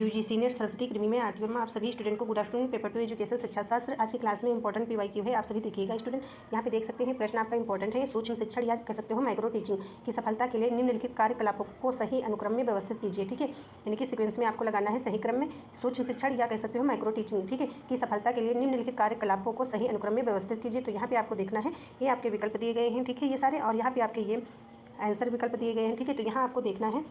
UG senior Saraswati कृमि में RTO में आप सभी स्टूडेंट को गुड आफ्टरनून। पेपर 2 एजुकेशन शिक्षा शास्त्र आज की क्लास में इंपॉर्टेंट पीवाईक्यू है, आप सभी देखिएगा स्टूडेंट। यहाँ पे देख सकते हैं प्रश्न आपका इंपॉर्टेंट है। सूक्ष्म शिक्षण या कह सकते हो माइक्रो टीचिंग की सफलता के लिए निम्नलिखित कार्यकलापों को सही अनुक्रम में व्यवस्थित कीजिए। ठीक है, यानी कि सीक्वेंस में आपको लगाना है सही क्रम में। सूक्ष्म शिक्षण या कह सकते हो माइक्रो टीचिंग, ठीक है, की सफलता के लिए निम्नलिखित कार्यकलापों को सही अनुक्रम में व्यवस्थित कीजिए। तो यहाँ पे आपको देखना है, ये आपके विकल्प दिए गए हैं, ठीक है, ये सारे, और यहाँ पे आपके ये आंसर विकल्प दिए गए हैं। ठीक है, तो यहाँ आपको देखना है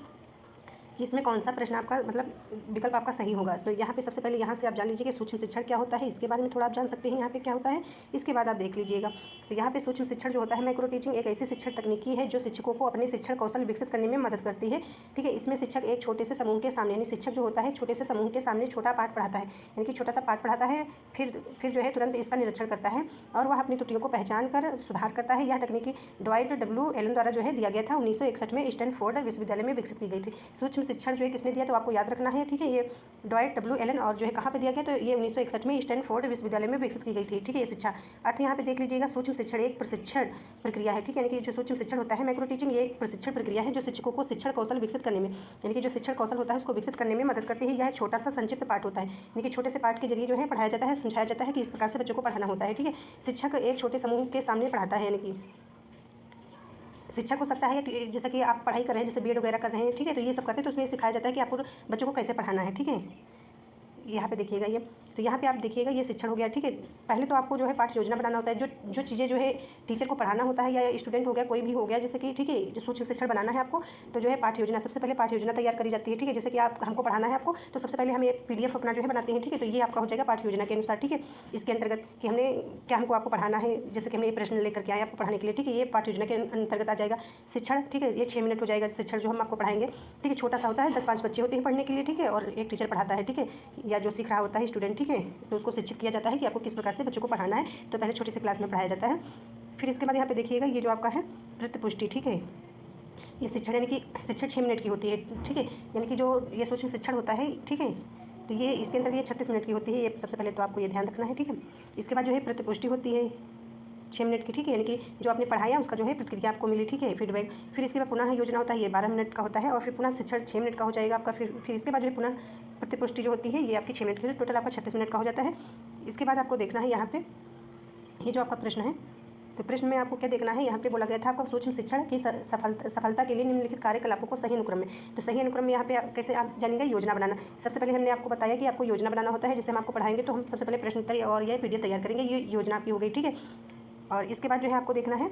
कि इसमें कौन सा प्रश्न आपका मतलब विकल्प आपका सही होगा। तो यहाँ पे सबसे पहले यहाँ से आप जान लीजिए कि सूक्ष्म शिक्षण क्या होता है, इसके बारे में थोड़ा आप जान सकते हैं यहाँ पे क्या होता है। इसके बाद आप देख लीजिएगा, तो यहाँ पे सूक्ष्म शिक्षण जो होता है माइक्रो टीचिंग एक ऐसी शिक्षण तकनीकी है जो शिक्षकों को अपने शिक्षण कौशल विकसित करने में मदद करती है। ठीक है, इसमें शिक्षक एक छोटे से समूह के सामने, यानी शिक्षक जो होता है छोटे से समूह के सामने छोटा पाठ पढ़ाता है, यानी कि छोटा सा पाठ पढ़ाता है, फिर जो है तुरंत इसका निरीक्षण करता है और वह अपनी त्रुटियों को पहचान कर सुधार करता है। यह तकनीकी ड्वाइट डब्ल्यू एलन द्वारा जो है दिया गया था, 1961 में स्टैनफोर्ड विश्वविद्यालय में विकसित की गई थी। सूक्ष्म शिक्षण जो है किसने दिया, तो आपको याद रखना है। ठीक है, ये ड्वाइट डब्ल्यू एलन और जो है कहाँ पे दिया गया, तो ये 1961 में स्टैनफोर्ड विश्वविद्यालय में विकसित की गई थी। ठीक है, ये शिक्षा अर्थ यहाँ पे देख लीजिएगा, सूक्ष्म शिक्षण एक प्रशिक्षण प्रक्रिया है। ठीक है, यानी कि जो सूक्ष्म शिक्षण होता है माइक्रो टीचिंग ये एक प्रशिक्षण प्रक्रिया है जो शिक्षकों को शिक्षण कौशल विकसित करने में, यानी कि जो शिक्षण कौशल होता है उसको विकसित करने में मदद करती है। यह छोटा सा संक्षिप्त पाठ होता है, यानी कि छोटे से पाठ के जरिए जो है पढ़ाया जाता है, समझाया जाता है कि इस प्रकार से बच्चों को पढ़ाना होता है। ठीक है, शिक्षक एक छोटे समूह के सामने पढ़ाता है, यानी कि शिक्षक हो सकता है कि जैसे कि आप पढ़ाई कर रहे हैं, जैसे बीएड वगैरह कर रहे हैं, ठीक है, तो ये सब करते हैं, तो उसमें सिखाया जाता है कि आपको बच्चों को कैसे पढ़ाना है। ठीक है, यहाँ पे देखिएगा ये, तो यहाँ पे आप देखिएगा ये शिक्षण हो गया। ठीक है, पहले तो आपको जो है पाठ योजना बनाना होता है, जो चीज़ें जो है टीचर को पढ़ाना होता है या स्टूडेंट हो गया कोई भी हो गया, जैसे कि ठीक है जो सूक्ष्म शिक्षण बनाना है आपको, तो जो है पाठ योजना, सबसे पहले पाठ योजना तैयार करी जाती है। ठीक है, जैसे कि आप हमको पढ़ाना है आपको, तो सबसे पहले हम एक पीडीएफ अपना जो है बनाते हैं। ठीक है, तो ये आपका हो जाएगा पाठ योजना के अनुसार। ठीक है, इसके अंतर्गत कि हमने क्या हमको आपको पढ़ाना है, जैसे कि हमने ये प्रश्न लेकर के आए आपको पढ़ाने के लिए। ठीक है, ये पाठ योजना के अंतर्गत आ जाएगा शिक्षण। ठीक है, ये 6 मिनट हो जाएगा शिक्षण जो हम आपको पढ़ाएंगे। ठीक है, छोटा सा होता है, 10-5 बच्चे होते हैं पढ़ने के लिए। ठीक है, और एक टीचर पढ़ाता है। ठीक है, या जो सीख रहा होता है स्टूडेंट, ठीक है, तो उसको शिक्षित किया जाता है कि आपको किस प्रकार से बच्चों को पढ़ाना है। तो पहले छोटी सी क्लास में पढ़ाया जाता है, फिर इसके बाद यहाँ पे देखिएगा ये जो आपका है प्रतिपुष्टि। ठीक है, ये शिक्षण यानी कि शिक्षण 6 मिनट की होती है। ठीक है, यानी कि जो ये सूक्ष्म शिक्षण होता है, ठीक है, तो ये इसके अंदर ये 36 मिनट की होती है। ये सबसे पहले तो आपको ये ध्यान रखना है। ठीक है, इसके बाद जो है प्रतिपुष्टि होती है 6 मिनट की। ठीक है, यानी कि जो आपने पढ़ाया उसका जो है प्रतिक्रिया आपको मिली। ठीक है, फीडबैक। फिर इसके बाद पुनः योजना होता है, ये 12 मिनट का होता है, और फिर पुनः शिक्षण 6 मिनट का हो जाएगा आपका। फिर इसके बाद जो है पुनः प्रतिपुष्टि जो होती है ये आपकी 6 मिनट की, टोटल आपका 36 मिनट का हो जाता है। इसके बाद आपको देखना है यहाँ पे ये जो आपका प्रश्न है, तो प्रश्न में आपको क्या देखना है, यहाँ पे बोला गया था आपका सूक्ष्म शिक्षण की सफलता के लिए निम्नलिखित कार्यकलापों को सही अनुक्रम में। तो सही अनुक्रम में यहाँ पे कैसे आप जानेंगे, योजना बनाना। सबसे पहले हमने आपको बताया कि आपको योजना बनाना होता है, जैसे हम आपको पढ़ाएंगे तो हम सबसे पहले प्रश्न उत्तर और यह पीडीएफ तैयार करेंगे, ये योजना आपकी हो गई। ठीक है, और इसके बाद जो है आपको देखना है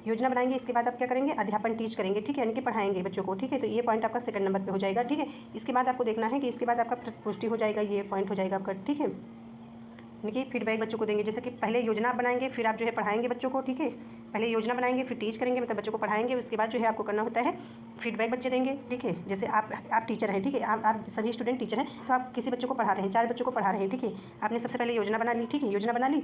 योजना बनाएंगे, इसके बाद आप क्या करेंगे, अध्यापन टीच करेंगे। ठीक है, यानी कि पढ़ाएंगे बच्चों को। ठीक है, तो ये पॉइंट आपका सेकंड नंबर पे हो जाएगा। ठीक है, इसके बाद आपको देखना है कि इसके बाद आपका प्रतिपुष्टि हो जाएगा, ये पॉइंट हो जाएगा आपका। ठीक है, यानी कि फीडबैक बच्चों को देंगे, जैसे कि पहले योजना आप बनाएंगे, फिर आप जो है पढ़ाएंगे बच्चों को। ठीक है, पहले योजना बनाएंगे, फिर टीच करेंगे, मतलब बच्चों को पढ़ाएंगे, उसके बाद जो है आपको करना होता है फीडबैक बच्चे देंगे। ठीक है, जैसे आप टीचर हैं, ठीक है, आप सभी स्टूडेंट टीचर हैं, तो आप किसी बच्चों को पढ़ा रहे हैं, 4 बच्चों को पढ़ा रहे हैं। ठीक है, आपने सबसे पहले योजना बना ली। ठीक है, योजना बना ली,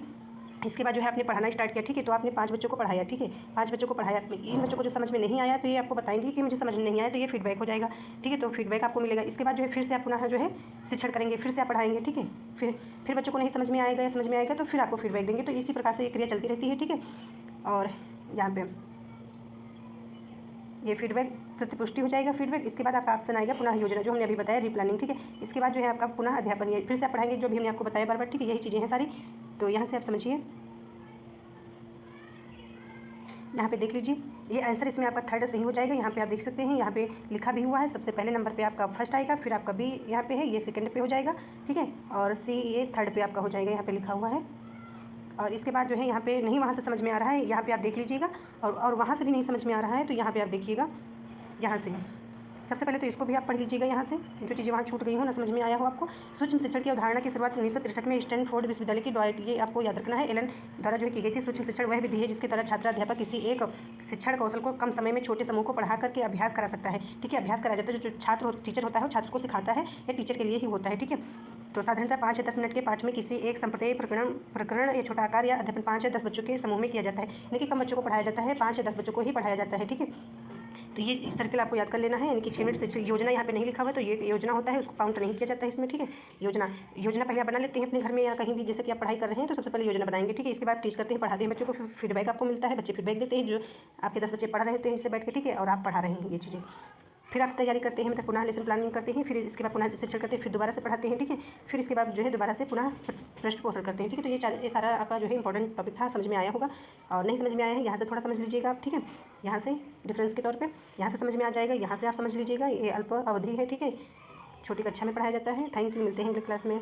इसके बाद जो है आपने पढ़ाना स्टार्ट किया। ठीक है, तो आपने 5 बच्चों को पढ़ाया। ठीक है, 5 बच्चों को पढ़ाया, इन बच्चों को जो समझ में नहीं आया तो ये आपको बताएंगे कि मुझे समझ में नहीं आया, तो ये फीडबैक हो जाएगा। ठीक है, तो फीडबैक आपको मिलेगा। इसके बाद जो है फिर से आप पुनः जो है शिक्षण करेंगे, फिर से आप पढ़ाएंगे। ठीक है, फिर बच्चों को नहीं समझ में आएगा या समझ में आएगा तो फिर आपको फीडबैक देंगे। तो इसी प्रकार से ये क्रिया चलती रहती है। ठीक है, और यहाँ पे ये फीडबैक प्रतिपुष्टि हो जाएगा फीडबैक। इसके बाद आपका ऑप्शन आएगा पुनः योजना, जो हमने अभी बताया रिप्लानिंग। ठीक है, इसके बाद जो है आपका पुनः अध्यापन, ये फिर से आप पढ़ाएंगे जो भी हमने आपको बताया बार। ठीक है, यही चीज़ें हैं सारी, तो यहाँ से आप समझिए। यहाँ पे देख लीजिए ये आंसर इसमें आपका थर्ड सही हो जाएगा। यहाँ पे आप देख सकते हैं, यहाँ पे लिखा भी हुआ है, सबसे पहले नंबर पे आपका फर्स्ट आएगा, फिर आपका बी यहाँ पे है, ये सेकंड पे हो जाएगा। ठीक है, और सी ये थर्ड पे आपका हो जाएगा, यहाँ पे लिखा हुआ है। और इसके बाद जो है यहाँ पे नहीं वहाँ से समझ में आ रहा है, यहाँ पे आप देख लीजिएगा, और वहाँ से भी नहीं समझ में आ रहा है, तो यहाँ पे आप देखिएगा। यहाँ से सबसे पहले तो इसको भी आप पढ़ लीजिएगा, यहाँ से जो चीज़ें वहाँ छूट गई हो ना समझ में आया हो आपको। सूक्ष्म शिक्षण की अवधारणा की शुरुआत 1963 में स्टैनफोर्ड विश्वविद्यालय की ड्वाइट, ये आपको याद रखना है, एलन द्वारा जो है की गई थी। सूक्ष्म शिक्षण वह विधि है जिसके द्वारा छात्र अध्यापक किसी एक शिक्षण कौशल को कम समय में छोटे समूह को पढ़ा करके अभ्यास करा सकता है। ठीक है, अभ्यास करा जाता है, जो छात्र टीचर होता है वो छात्र को सिखाता है, या टीचर के लिए ही होता है। ठीक है, तो साधारणतः 5 या 10 मिनट के पाठ में किसी एक संप्रदाय प्रकरण या छोटा आकार या अध्यापन 5 या 10 बच्चों के समूह में किया जाता है, यानी कि कम बच्चों को पढ़ाया जाता है, 5 या 10 बच्चों को ही पढ़ाया जाता है। ठीक है, तो ये इस सर्किल आपको याद कर लेना है, यानी कि 6 मिनट से योजना यहाँ पे नहीं लिखा हुआ है, तो ये योजना होता है, उसको काउंट नहीं किया जाता है इसमें। ठीक है, योजना पहले आप बना लेते हैं अपने घर में या कहीं भी, जैसे कि आप पढ़ाई कर रहे हैं तो सबसे पहले योजना बनाएंगे। ठीक है, इसके बाद टीच करते हैं, पढ़ाते हैं बच्चों को, फीडबैक आपको मिलता है, बच्चे फीडबैक देते हैं, जो आपके 10 बच्चे पढ़ रहे होते हैं इससे बैठ के। ठीक है, और आप पढ़ा रहे हैं ये चीज़ें। फिर आप तैयारी करते हैं, मतलब पुनः लेसन प्लानिंग करते हैं, फिर इसके बाद पुनः शिक्षण करते हैं, फिर दोबारा से पढ़ाते हैं, ठीक है। फिर इसके बाद जो है दोबारा से पुनः प्रश्न पोषण करते हैं, ठीक है। तो ये सारा आपका जो है इंपॉर्टेंट टॉपिक था, समझ में आया होगा। और नहीं समझ में आया है यहाँ से थोड़ा समझ लीजिएगा आप, ठीक है। यहाँ से डिफरेंस के तौर पर यहाँ से समझ में आ जाएगा, यहाँ से आप समझ लीजिएगा। ये अल्प अवधि है, ठीक है, छोटी कक्षा में पढ़ाया जाता है। थैंक यू, मिलते हैं अगले क्लास में।